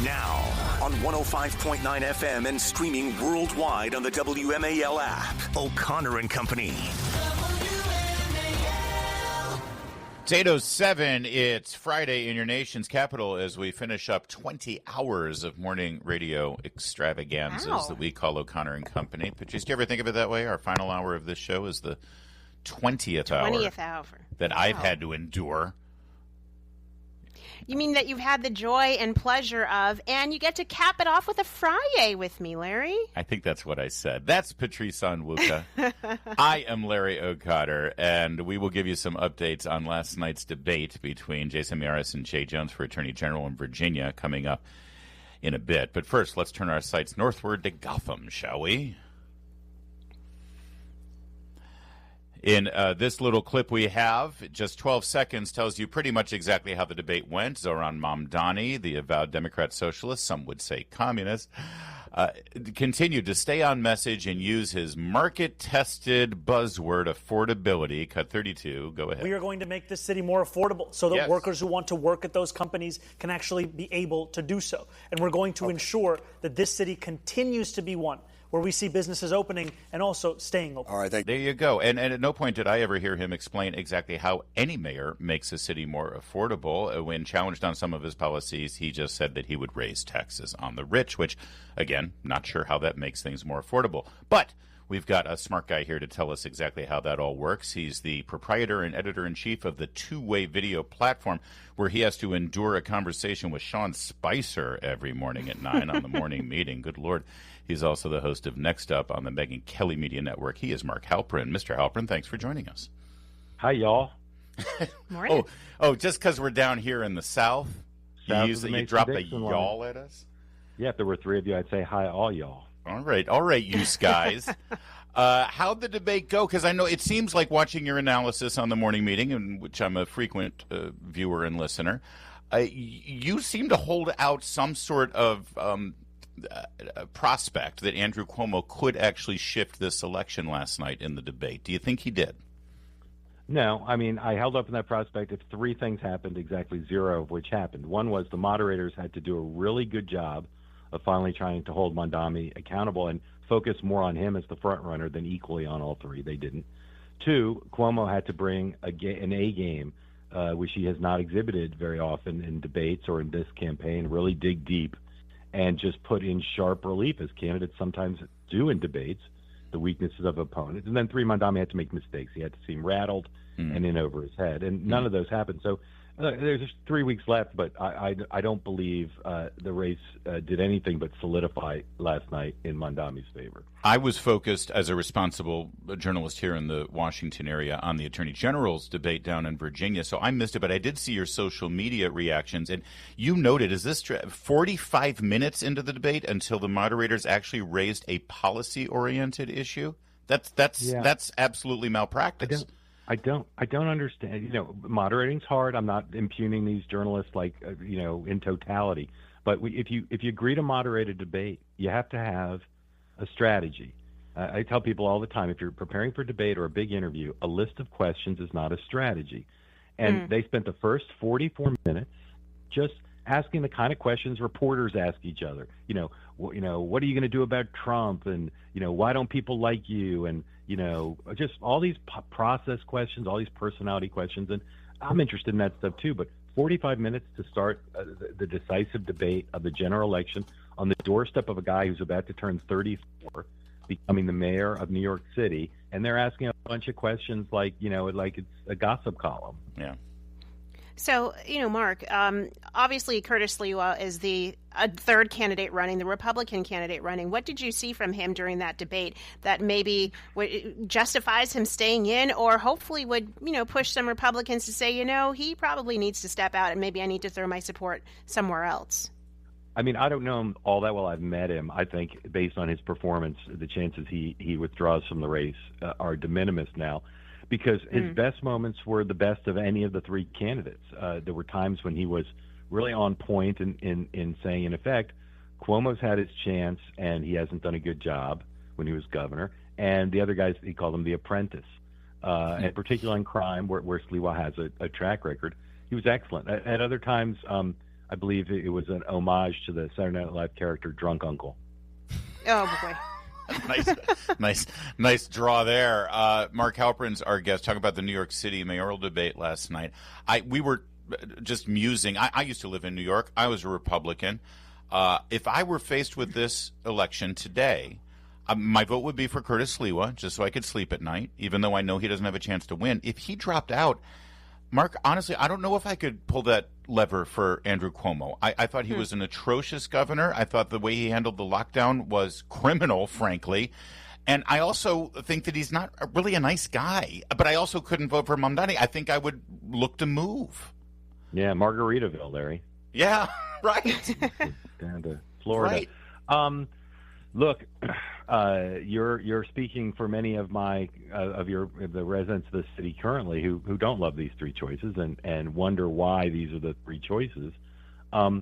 Now on 105.9 FM and streaming worldwide on the WMAL app. O'Connor and Company. It's 8:07. It's Friday in your nation's capital as we finish up 20 hours of morning radio extravaganzas that we call O'Connor and Company. Patrice, do you ever think of it that way? Our final hour of this show is the 20th hour that I've had to endure. You mean that you've had the joy and pleasure of, and you get to cap it off with a Friday with me, Larry? I think that's what I said. That's Patrice Onwuka. I am Larry O'Connor, and we will give you some updates on last night's debate between Jason Mirayes and Jones for Attorney General in Virginia coming up in a bit. But first, let's turn our sights northward to Gotham, shall we? In this little clip we have, just 12 seconds, tells you pretty much exactly how the debate went. Zohran Mamdani, the avowed Democrat socialist, some would say communist, continued to stay on message and use his market-tested buzzword, affordability. Cut 32. Go ahead. We are going to make this city more affordable so that workers who want to work at those companies can actually be able to do so. And we're going to ensure that this city continues to be one where we see businesses opening and also staying open. All right, there you go. And at no point did I ever hear him explain exactly how any mayor makes a city more affordable. When challenged on some of his policies, he just said that he would raise taxes on the rich, which, again, not sure how that makes things more affordable. But we've got a smart guy here to tell us exactly how that all works. He's the proprietor and editor-in-chief of the two-way video platform where he has to endure a conversation with Sean Spicer every morning at 9 on the morning meeting. Good Lord. He's also the host of Next Up on the Megyn Kelly Media Network. He is Mark Halperin. Mr. Halperin, thanks for joining us. Hi, y'all. Morning. Just because we're down here in the South you drop the y'all at us? Yeah, if there were three of you, I'd say hi, all y'all. All right, you guys. How'd the debate go? Because I know it seems like watching your analysis on the morning meeting, in which I'm a frequent viewer and listener, you seem to hold out some sort of prospect that Andrew Cuomo could actually shift this election last night in the debate. Do you think he did? No, I mean, I held up in that prospect if three things happened, exactly zero of which happened. One was the moderators had to do a really good job of finally trying to hold Mamdani accountable and focus more on him as the front runner than equally on all three. They didn't. Two, Cuomo had to bring an A game, which he has not exhibited very often in debates or in this campaign, really dig deep and just put in sharp relief, as candidates sometimes do in debates, the weaknesses of opponents. And then three, Mamdani had to make mistakes. He had to seem rattled and in over his head. And none of those happened. So there's just 3 weeks left, but I don't believe the race did anything but solidify last night in Mamdani's favor. I was focused as a responsible journalist here in the Washington area on the Attorney General's debate down in Virginia, so I missed it, but I did see your social media reactions, and you noted, is this 45 minutes into the debate until the moderators actually raised a policy-oriented issue? That's absolutely malpractice. I don't understand. Moderating's hard. I'm not impugning these journalists in totality. But if you agree to moderate a debate, you have to have a strategy. I tell people all the time, if you're preparing for a debate or a big interview, a list of questions is not a strategy. And they spent the first 44 minutes just asking the kind of questions reporters ask each other. What are you going to do about Trump? And, why don't people like you? And, just all these process questions, all these personality questions. And I'm interested in that stuff too. But 45 minutes to start the decisive debate of the general election on the doorstep of a guy who's about to turn 34, becoming the mayor of New York City. And they're asking a bunch of questions like it's a gossip column. Yeah. So, Mark, obviously Curtis Lewa is the third candidate running, the Republican candidate running. What did you see from him during that debate that maybe justifies him staying in, or hopefully would, push some Republicans to say, he probably needs to step out and maybe I need to throw my support somewhere else? I mean, I don't know him all that well. I've met him. I think based on his performance, the chances he withdraws from the race are de minimis now. Because his best moments were the best of any of the three candidates. There were times when he was really on point in saying, in effect, Cuomo's had his chance and he hasn't done a good job when he was governor. And the other guys, he called him the apprentice. And particularly on crime, where Sliwa has a track record, he was excellent. At other times, I believe it was an homage to the Saturday Night Live character Drunk Uncle. Oh, boy. nice draw there. Mark Halperin's our guest, talking about the New York City mayoral debate last night. We were just musing. I used to live in New York. I was a Republican. If I were faced with this election today, my vote would be for Curtis Sliwa, just so I could sleep at night, even though I know he doesn't have a chance to win. If he dropped out, Mark, honestly, I don't know if I could pull that lever for Andrew Cuomo. I thought he was an atrocious governor. I thought the way he handled the lockdown was criminal, frankly. And I also think that he's not really a nice guy. But I also couldn't vote for Mamdani. I think I would look to move. Yeah, Margaritaville, Larry. Yeah, right. Down to Florida. Right. Look, you're speaking for many of the residents of the city currently who don't love these three choices and wonder why these are the three choices. I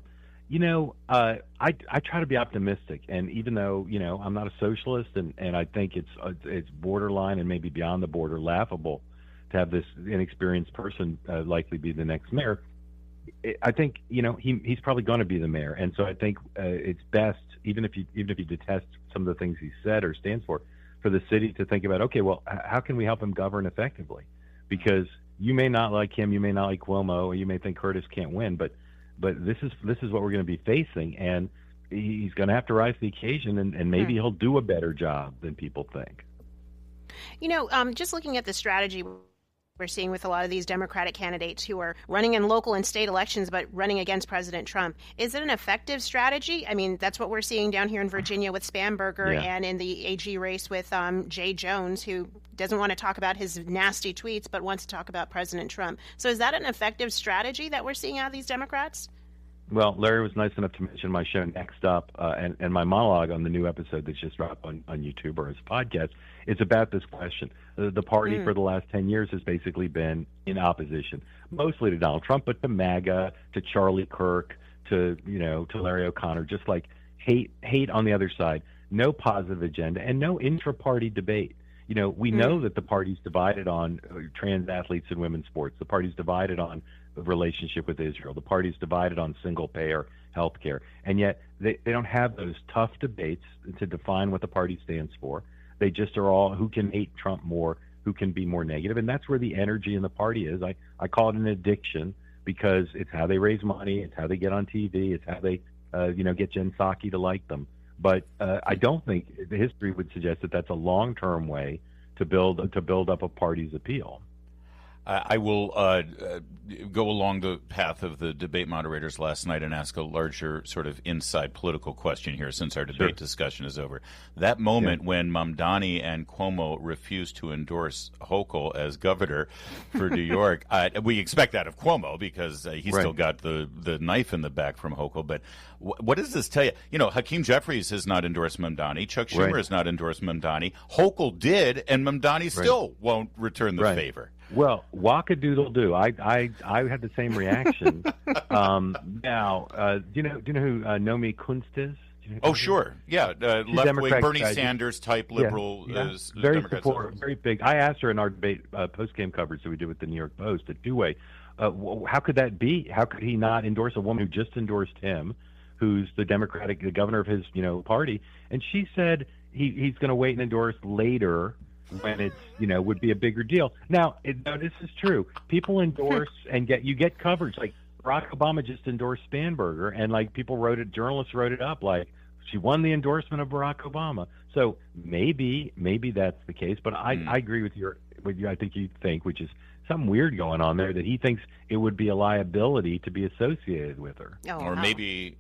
try to be optimistic, and even though I'm not a socialist, and I think it's borderline and maybe beyond the border laughable to have this inexperienced person likely be the next mayor. I think he's probably going to be the mayor, and so I think it's best, even if you detest some of the things he said or stands for the city to think about, okay, well, how can we help him govern effectively? Because you may not like him, you may not like Cuomo, or you may think Curtis can't win, but this is what we're going to be facing, and he's going to have to rise to the occasion, and maybe he'll do a better job than people think. Just looking at the strategy we're seeing with a lot of these Democratic candidates who are running in local and state elections but running against President Trump. Is it an effective strategy? I mean, that's what we're seeing down here in Virginia with Spamberger and in the AG race with Jay Jones, who doesn't want to talk about his nasty tweets but wants to talk about President Trump. So is that an effective strategy that we're seeing out of these Democrats? Well, Larry was nice enough to mention my show Next Up, and my monologue on the new episode that's just dropped on YouTube or as a podcast. It's about this question. The party for the last 10 years has basically been in opposition, mostly to Donald Trump, but to MAGA, to Charlie Kirk, to Larry O'Connor, just like hate on the other side. No positive agenda and no intra-party debate. We know that the party's divided on trans athletes in women's sports. The party's divided on the relationship with Israel. The party's divided on single-payer health care. And yet they don't have those tough debates to define what the party stands for. They just are all who can hate Trump more, who can be more negative. And that's where the energy in the party is. I call it an addiction because it's how they raise money. It's how they get on TV. It's how they, get Jen Psaki to like them. But I don't think the history would suggest that that's a long-term way to build up a party's appeal. I will go along the path of the debate moderators last night and ask a larger sort of inside political question here since our debate discussion is over. That moment when Mamdani and Cuomo refused to endorse Hochul as governor for New York, we expect that of Cuomo because he's still got the knife in the back from Hochul. But what does this tell you? Hakeem Jeffries has not endorsed Mamdani. Chuck Schumer has not endorsed Mamdani. Hochul did, and Mamdani still won't return the favor. Well, wackadoodle-doo. I had the same reaction. Now, do you know who Nomi Kunst is? Sure. Yeah, left-wing Bernie Sanders type liberal. Very supportive, very big. I asked her in our debate post-game coverage that we did with the New York Post at two-way, how could that be? How could he not endorse a woman who just endorsed him, who's the governor of his party? And she said he's going to wait and endorse later when it's would be a bigger deal. Now this is true. People endorse and get coverage. Like Barack Obama just endorsed Spanberger, and journalists wrote it up like she won the endorsement of Barack Obama. So maybe that's the case. But I agree with you. I think you think, which is something weird going on there, that he thinks it would be a liability to be associated with her. Maybe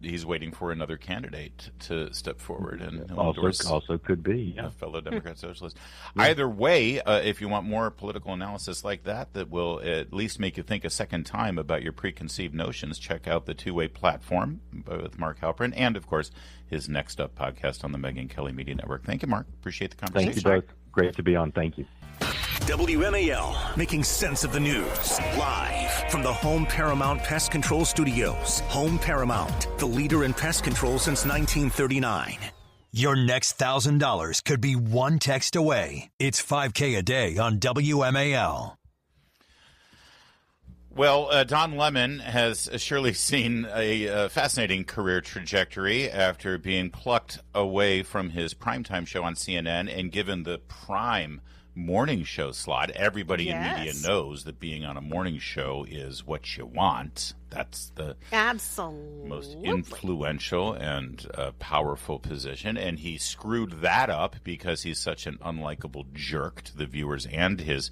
he's waiting for another candidate to step forward and also could be a fellow Democrat socialist. Either way, if you want more political analysis like that will at least make you think a second time about your preconceived notions, check out the Two-Way Platform with Mark Halperin and, of course, his Next Up podcast on the Megyn Kelly Media Network. Thank you, Mark. Appreciate the conversation. Thank you both. Great to be on. Thank you. WMAL, making sense of the news. Live from the Home Paramount Pest Control Studios. Home Paramount, the leader in pest control since 1939. Your next $1,000 could be one text away. It's $5K a day on WMAL. Well, Don Lemon has surely seen a fascinating career trajectory after being plucked away from his primetime show on CNN and given the prime morning show slot. Everybody in media knows that being on a morning show is what you want. That's the most influential and powerful position. And he screwed that up because he's such an unlikable jerk to the viewers and his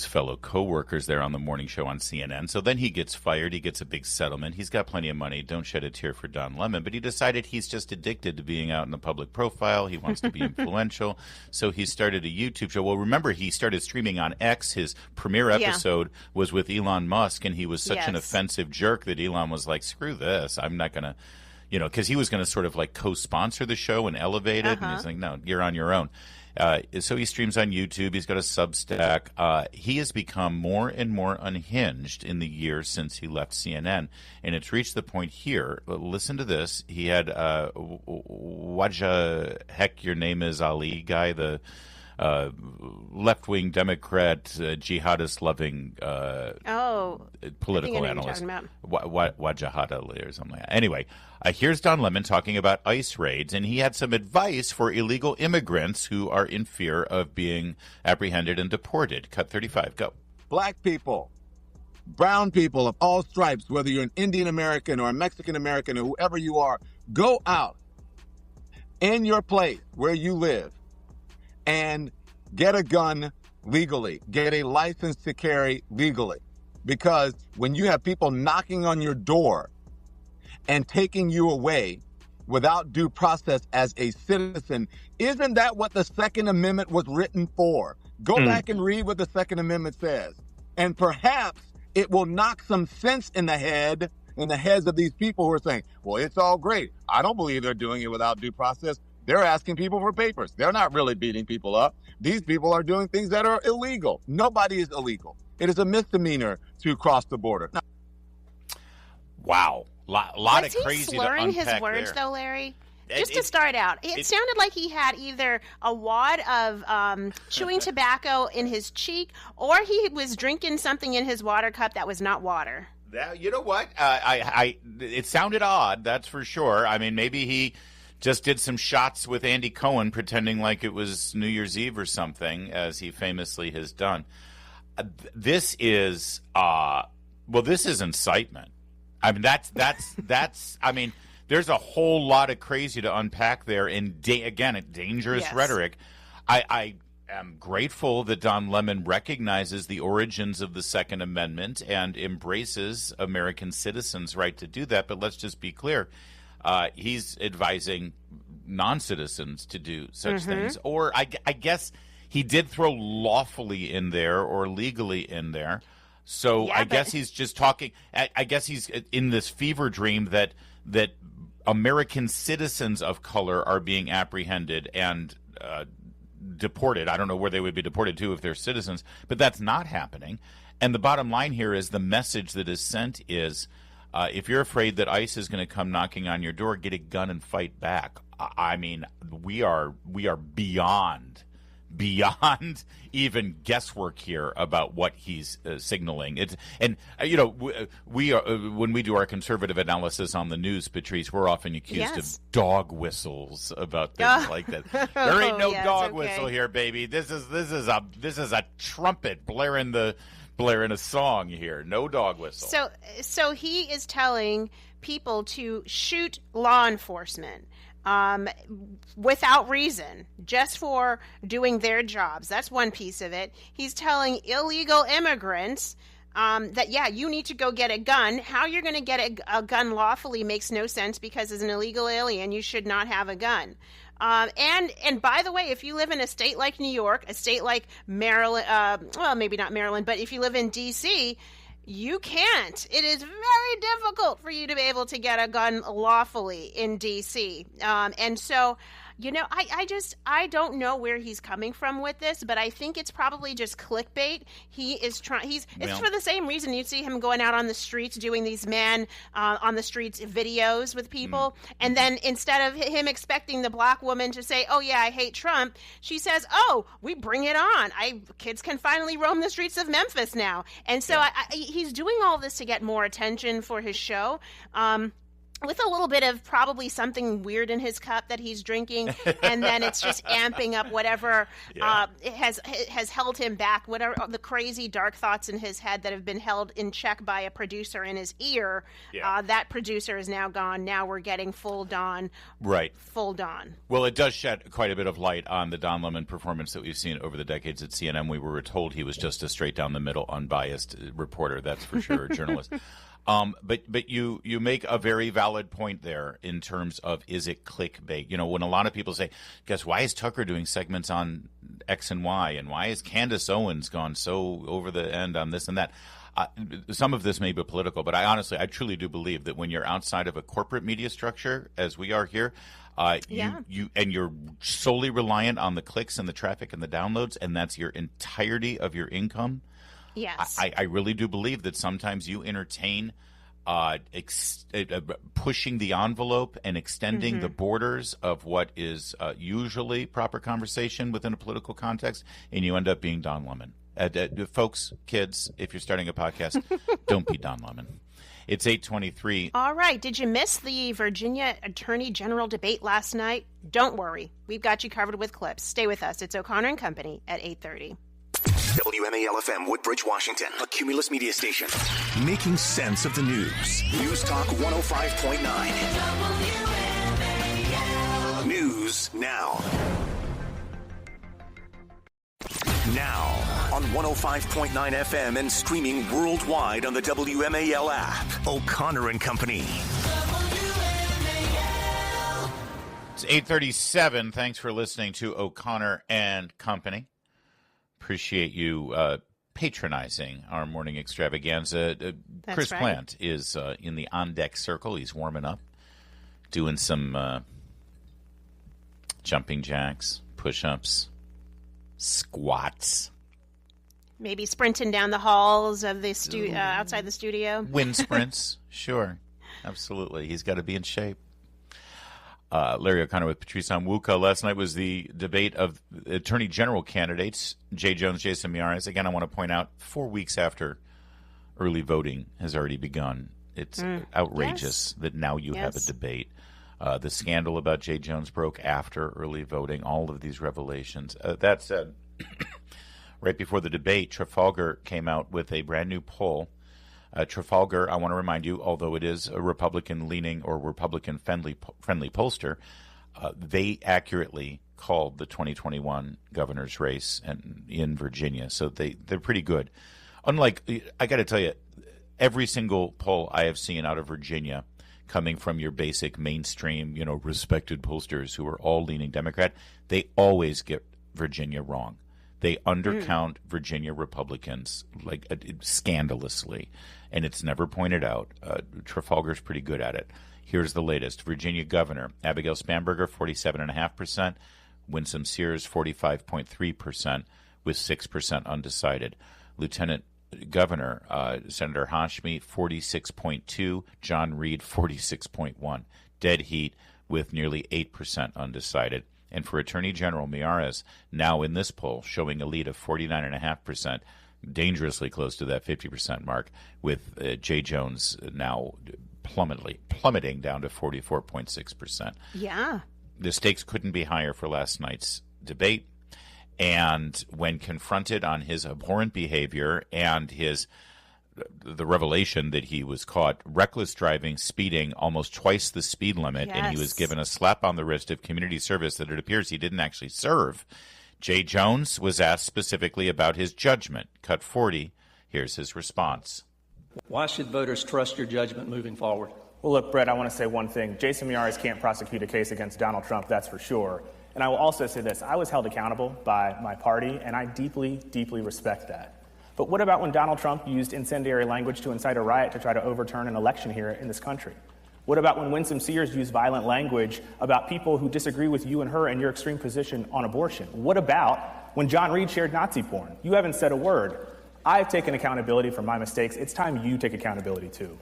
fellow co-workers there on the morning show on CNN. So then he gets fired. He gets a big settlement. He's got plenty of money. Don't shed a tear for Don Lemon. But he decided he's just addicted to being out in the public profile. He wants to be influential. So he started a YouTube show. Well, remember, he started streaming on X. His premiere episode was with Elon Musk, and he was such an offensive jerk that Elon was like, screw this. I'm not going to, because he was going to sort of like co-sponsor the show and elevate it. And he's like, no, you're on your own. So he streams on YouTube. He's got a Substack. He has become more and more unhinged in the years since he left CNN, and it's reached the point here. Listen to this. He had Wajah Heck, Your Name Is Ali guy, the left-wing Democrat, jihadist-loving political analyst. Wajah Ali or something like that. Anyway, here's Don Lemon talking about ICE raids, and he had some advice for illegal immigrants who are in fear of being apprehended and deported. Cut 35, go. Black people, brown people of all stripes, whether you're an Indian American or a Mexican American or whoever you are, go out in your place where you live and get a gun legally, get a license to carry legally. Because when you have people knocking on your door and taking you away without due process as a citizen, isn't that what the Second Amendment was written for? Go back and read what the Second Amendment says. And perhaps it will knock some sense in the heads of these people who are saying, well, it's all great. I don't believe they're doing it without due process. They're asking people for papers. They're not really beating people up. These people are doing things that are illegal. Nobody is illegal. It is a misdemeanor to cross the border. Now, wow. Lot of crazy to unpack there. Was he slurring his words, though, Larry? Just to start out, it sounded like he had either a wad of chewing tobacco in his cheek or he was drinking something in his water cup that was not water. You know what? It sounded odd, that's for sure. I mean, maybe he just did some shots with Andy Cohen pretending like it was New Year's Eve or something, as he famously has done. This is incitement. I mean, that's I mean, there's a whole lot of crazy to unpack there, and again, dangerous rhetoric. I am grateful that Don Lemon recognizes the origins of the Second Amendment and embraces American citizens' right to do that, but let's just be clear. He's advising non-citizens to do such things. Or I guess he did throw lawfully in there or legally in there. So I guess he's just talking. I guess he's in this fever dream that American citizens of color are being apprehended and deported. I don't know where they would be deported to if they're citizens, but that's not happening. And the bottom line here is the message that is sent is, if you're afraid that ICE is going to come knocking on your door, get a gun and fight back. I mean, we are beyond even guesswork here about what he's signaling. We are when we do our conservative analysis on the news, Patrice, we're often accused of dog whistles about things like that. There ain't no dog whistle here, baby. This is a trumpet blaring a song here. No dog whistle. So he is telling people to shoot law enforcement without reason, just for doing their jobs. That's one piece of it. He's telling illegal immigrants that, you need to go get a gun. How you're going to get a gun lawfully makes no sense, because as an illegal alien, you should not have a gun. And by the way, if you live in a state like New York, a state like Maryland, well, maybe not Maryland, but if you live in D.C., you can't. It is very difficult for you to be able to get a gun lawfully in D.C. And so, You know, I don't know where he's coming from with this, but I think it's probably just clickbait. It's for the same reason you see him going out on the streets doing these man on the streets videos with people. And then instead of him expecting the black woman to say, "Oh yeah, I hate Trump," she says, "Oh, we bring it on. Kids can finally roam the streets of Memphis now." And so he's doing all this to get more attention for his show. With a little bit of probably something weird in his cup that he's drinking, and then it's just amping up whatever has held him back, whatever the crazy dark thoughts in his head that have been held in check by a producer in his ear. That producer is now gone. Now we're getting full Don. Right. Full Don. Well, it does shed quite a bit of light on the Don Lemon performance that we've seen over the decades at CNN. We were told he was just a straight down the middle, unbiased reporter. That's for sure, a journalist. But you make a very valid point there in terms of, is it clickbait? You know, when a lot of people say, guess why is Tucker doing segments on X and Y, and why is Candace Owens gone so over the end on this and that? Some of this may be political, but I truly do believe that when you're outside of a corporate media structure, as we are here, you're solely reliant on the clicks and the traffic and the downloads, and that's your entirety of your income. Yes. I really do believe that sometimes you entertain pushing the envelope and extending the borders of what is usually proper conversation within a political context, and you end up being Don Lemon. Folks, kids, if you're starting a podcast, don't be Don Lemon. It's 8:23. All right. Did you miss the Virginia Attorney General debate last night? Don't worry. We've got you covered with clips. Stay with us. It's O'Connor and Company at 8:30. WMAL-FM, Woodbridge, Washington, a Cumulus media station. Making sense of the news. News Talk 105.9. WMAL. News now. Now on 105.9 FM and streaming worldwide on the WMAL app. O'Connor and Company. It's 8:37. Thanks for listening to O'Connor and Company. Appreciate you patronizing our morning extravaganza. Chris Plant is in the on-deck circle. He's warming up, doing some jumping jacks, push-ups, squats. Maybe sprinting down the halls of the outside the studio. Wind sprints, sure. Absolutely. He's got to be in shape. Larry O'Connor with Patrice Onwuka. Last night was the debate of Attorney General candidates, Jay Jones, Jason Mirayes. Again, I want to point out, 4 weeks after early voting has already begun. It's outrageous that now you have a debate. The scandal about Jay Jones broke after early voting, all of these revelations. That said, right before the debate, Trafalgar came out with a brand new poll. Trafalgar, I want to remind you, although it is a Republican-leaning or Republican-friendly pollster, they accurately called the 2021 governor's race in Virginia, so they're pretty good. Unlike, I got to tell you, every single poll I have seen out of Virginia, coming from your basic mainstream, respected pollsters who are all leaning Democrat, they always get Virginia wrong. They undercount Virginia Republicans scandalously, and it's never pointed out. Trafalgar's pretty good at it. Here's the latest. Virginia Governor Abigail Spanberger, 47.5%. Winsome Sears, 45.3%, with 6% undecided. Lieutenant Governor Senator Hashmi, 46.2%. John Reed, 46.1%. Dead heat with nearly 8% undecided. And for Attorney General Mirayes, now in this poll, showing a lead of 49.5%, dangerously close to that 50% mark, with Jay Jones now plummeting down to 44.6%. Yeah. The stakes couldn't be higher for last night's debate. And when confronted on his abhorrent behavior and the revelation that he was caught reckless driving, speeding almost twice the speed limit, and he was given a slap on the wrist of community service that it appears he didn't actually serve, Jay Jones was asked specifically about his judgment. Cut 40. Here's his response. Why should voters trust your judgment moving forward? Well, look, Brett, I want to say one thing. Jason Mirayes can't prosecute a case against Donald Trump, that's for sure. And I will also say this. I was held accountable by my party, and I deeply, deeply respect that. But what about when Donald Trump used incendiary language to incite a riot to try to overturn an election here in this country? What about when Winsome Sears used violent language about people who disagree with you and her and your extreme position on abortion? What about when John Reed shared Nazi porn? You haven't said a word. I've taken accountability for my mistakes. It's time you take accountability, too.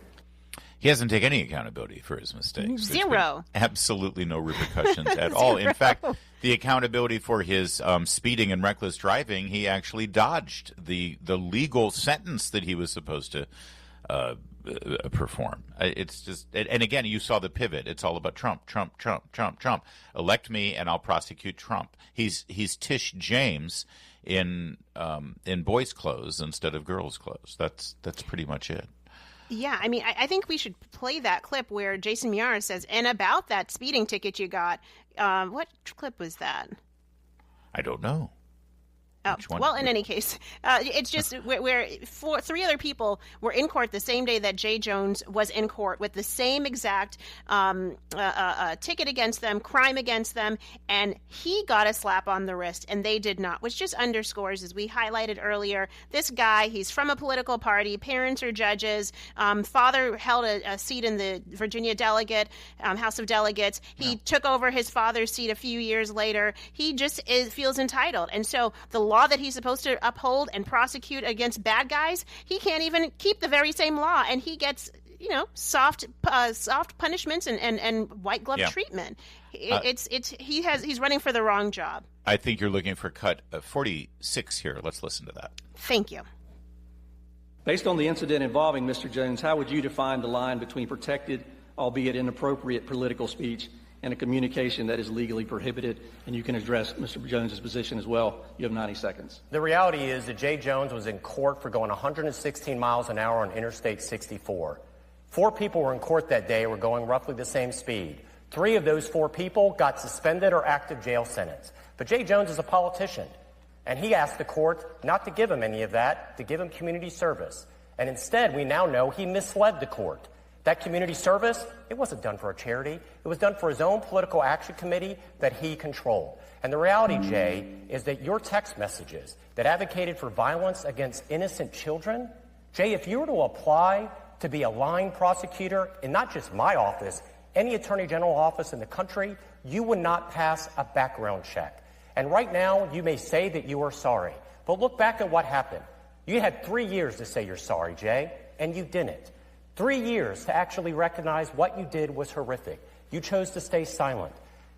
He hasn't taken any accountability for his mistakes. Zero. Absolutely no repercussions at all. In fact, the accountability for his speeding and reckless driving, he actually dodged the legal sentence that he was supposed to perform. It's just, and again, you saw the pivot. It's all about Trump, Trump, Trump, Trump, Trump. Elect me, and I'll prosecute Trump. He's Tish James in boys' clothes instead of girls' clothes. That's pretty much it. Yeah, I mean, I think we should play that clip where Jason Mirayes says, and about that speeding ticket you got. What clip was that? I don't know. Oh, well, in any case, it's just where three other people were in court the same day that Jay Jones was in court with the same exact ticket against them, crime against them, and he got a slap on the wrist and they did not, which just underscores, as we highlighted earlier, this guy, he's from a political party, parents are judges, father held a seat in the Virginia House of Delegates. He took over his father's seat a few years later. He just feels entitled. And so the law that he's supposed to uphold and prosecute against bad guys, he can't even keep the very same law, and he gets, soft punishments and white glove treatment. He's running for the wrong job. I think you're looking for cut 46 here. Let's listen to that. Thank you. Based on the incident involving Mr. Jones, how would you define the line between protected, albeit inappropriate, political speech and a communication that is legally prohibited? And you can address Mr. Jones's position as well. You have 90 seconds. The reality is that Jay Jones was in court for going 116 miles an hour on Interstate 64. 4 people were in court that day, were going roughly the same speed. 3 of those 4 people got suspended or active jail sentence. But Jay Jones is a politician, and he asked the court not to give him any of that, to give him community service. And instead, we now know he misled the court. That community service, it wasn't done for a charity. It was done for his own political action committee that he controlled. And the reality, Jay, is that your text messages that advocated for violence against innocent children, Jay, if you were to apply to be a line prosecutor in not just my office, any attorney general office in the country, you would not pass a background check. And right now, you may say that you are sorry. But look back at what happened. You had 3 years to say you're sorry, Jay, and you didn't. 3 years to actually recognize what you did was horrific. You chose to stay silent.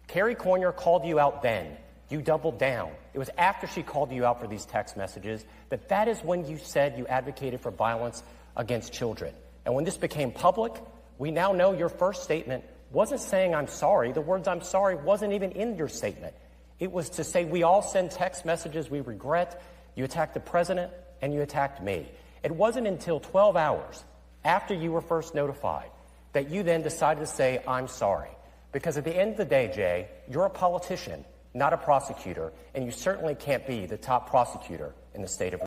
Carrie Cornier called you out then. You doubled down. It was after she called you out for these text messages that is when you said you advocated for violence against children. And when this became public, we now know your first statement wasn't saying I'm sorry. The words I'm sorry wasn't even in your statement. It was to say we all send text messages we regret. You attacked the president and you attacked me. It wasn't until 12 hours after you were first notified that you then decided to say, I'm sorry. Because at the end of the day, Jay, you're a politician, not a prosecutor, and you certainly can't be the top prosecutor in the state of...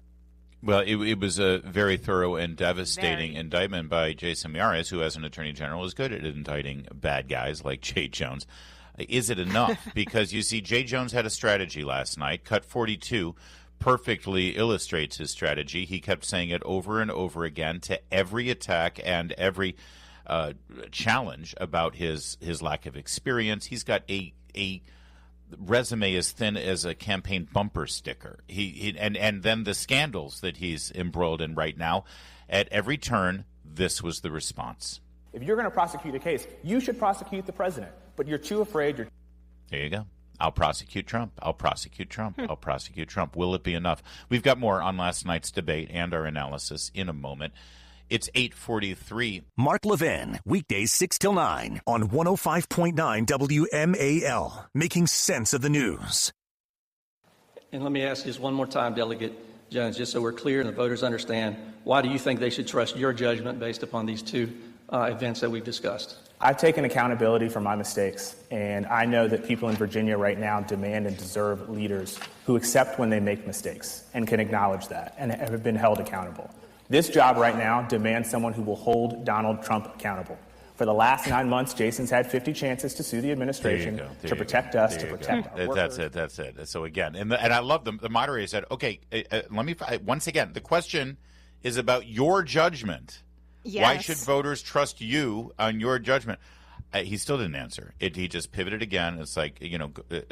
Well, it was a very thorough and devastating indictment by Jason Mirayes, who as an attorney general is good at indicting bad guys like Jay Jones. Is it enough? Because you see, Jay Jones had a strategy last night. Cut 42 perfectly illustrates his strategy. He kept saying it over and over again to every attack and every challenge about his lack of experience. He's got a resume as thin as a campaign bumper sticker. And then the scandals that he's embroiled in right now. At every turn, this was the response. If you're going to prosecute a case, you should prosecute the president. But you're too afraid. There you go. I'll prosecute Trump. I'll prosecute Trump. I'll prosecute Trump. Will it be enough? We've got more on last night's debate and our analysis in a moment. It's 8:43. Mark Levin, weekdays 6 till 9 on 105.9 WMAL, making sense of the news. And let me ask just one more time, Delegate Jones, just so we're clear and the voters understand, why do you think they should trust your judgment based upon these 2 events that we've discussed? I've taken accountability for my mistakes, and I know that people in Virginia right now demand and deserve leaders who accept when they make mistakes and can acknowledge that and have been held accountable. This job right now demands someone who will hold Donald Trump accountable. For the last 9 months, Jason's had 50 chances to sue the administration to protect us, to protect our workers. That's it. So again, and I love the moderator said, okay, let me, once again, the question is about your judgment Yes. Why should voters trust you on your judgment? He still didn't answer. He just pivoted again. It's like,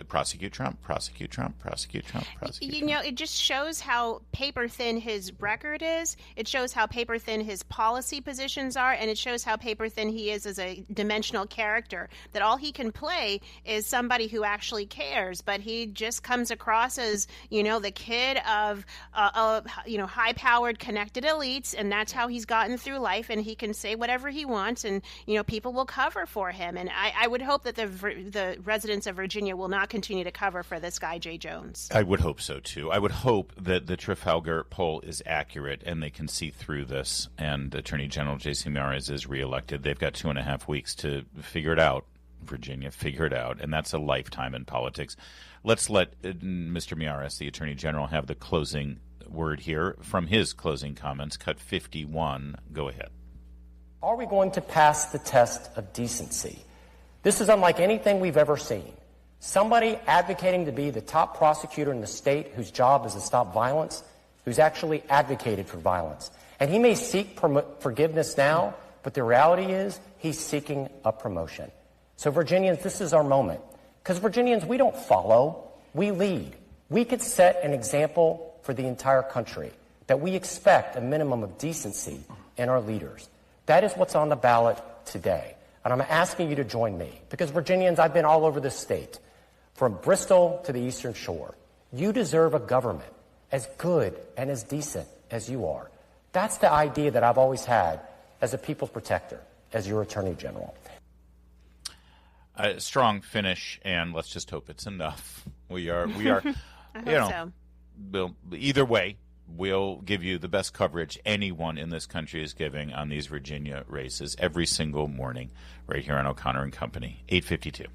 prosecute Trump, prosecute Trump, prosecute Trump, prosecute Trump. It just shows how paper thin his record is. It shows how paper thin his policy positions are, and it shows how paper thin he is as a dimensional character. That all he can play is somebody who actually cares, but he just comes across as, the kid of, high-powered, connected elites, and that's how he's gotten through life, and he can say whatever he wants, and, people will cover for him. And I would hope that the residents of Virginia will not continue to cover for this guy, Jay Jones. I would hope so, too. I would hope that the Trafalgar poll is accurate and they can see through this, and Attorney General J.C. Mirayes is reelected. They've got 2.5 weeks to figure it out. Virginia, figure it out. And that's a lifetime in politics. Let's let Mr. Mirayes, the Attorney General, have the closing word here from his closing comments. Cut 51. Go ahead. Are we going to pass the test of decency? This is unlike anything we've ever seen. Somebody advocating to be the top prosecutor in the state whose job is to stop violence, who's actually advocated for violence. And he may seek forgiveness now, but the reality is he's seeking a promotion. So Virginians, this is our moment. Because Virginians, we don't follow, we lead. We could set an example for the entire country that we expect a minimum of decency in our leaders. That is what's on the ballot today. And I'm asking you to join me. Because Virginians, I've been all over this state, from Bristol to the Eastern Shore. You deserve a government as good and as decent as you are. That's the idea that I've always had as a people's protector, as your Attorney General. Strong finish, and let's just hope it's enough. We are. I hope so. Either way, we'll give you the best coverage anyone in this country is giving on these Virginia races every single morning, right here on O'Connor and Company, 8:52.